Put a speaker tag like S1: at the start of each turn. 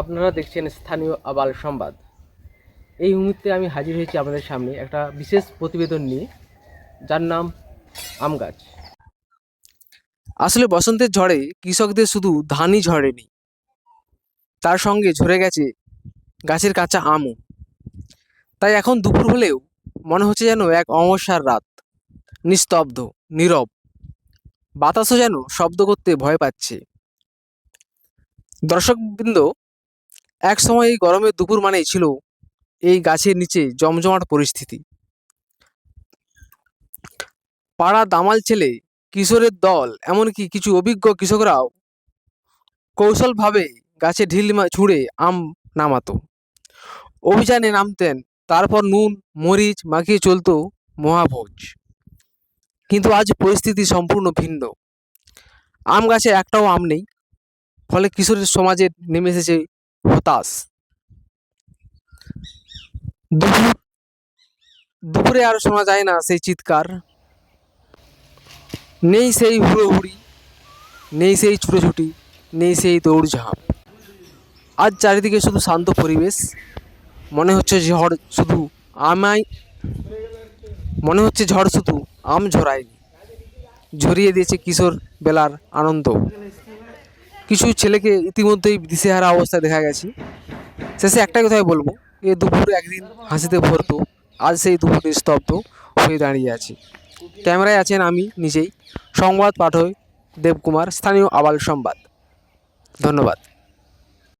S1: আপনারা দেখছেন স্থানীয় আবাল সংবাদ। এই মুহূর্তে আমি হাজির হয়েছি আপনাদের সামনে একটা বিশেষ প্রতিবেদন নিয়ে, যার নাম আম গাছ।
S2: আসলে বসন্তের ঝড়ে কৃষকদের শুধু ধানই ঝরেনি, তার সঙ্গে ঝরে গেছে গাছের কাঁচা আমও। তাই এখন দুপুর হলেও মনে হচ্ছে যেন এক অমাবস্যার রাত, নিস্তব্ধ, নীরব। বাতাসও যেন শব্দ করতে ভয় পাচ্ছে। দর্শকবৃন্দ, এক সময় এই গরমের দুপুর মানেই ছিল এই গাছের নিচে জমজমাট পরিস্থিতি। পাড়া দামাল ছেলে, কিশোরের দল, এমনকি কিছু অভিজ্ঞ কৃষকরাও কৌশলভাবে গাছে ঢিল ছুঁড়ে আম নামাতো, অভিযানে নামতেন। তারপর নুন মরিচ মাখিয়ে চলতো মহাভোজ। কিন্তু আজ পরিস্থিতি সম্পূর্ণ ভিন্ন। আম গাছে একটাও আম নেই, ফলে কিশোরের সমাজে নেমে এসেছে হতাশ। দুপুর দুপুরে আর শোনা যায় না সেই চিৎকার, নেই সেই হুড়োহুড়ি, নেই সেই ছুটোছুটি, নেই সেই দৌড়ঝাঁপ। আজ চারিদিকে শুধু শান্ত পরিবেশ। মনে হচ্ছে ঝড় শুধু আমায় মনে হচ্ছে ঝড় শুধু আম ঝরায়নি, ঝরিয়ে দিয়েছে কিশোর বেলার আনন্দ। কিছু ছেলেকে ইতিমধ্যেই দিশেহারা অবস্থায় দেখা গেছে। শেষে একটাই কথাই বলবো, এ দুপুর একদিন হাসিতে ভরতো, আজ সেই দুপুর নিস্তব্ধ হয়ে দাঁড়িয়ে আছে। ক্যামেরায় আছেন আমি নিজেই, সংবাদ পাঠক দেবকুমার, স্থানীয় আবাল সংবাদ। ধন্যবাদ।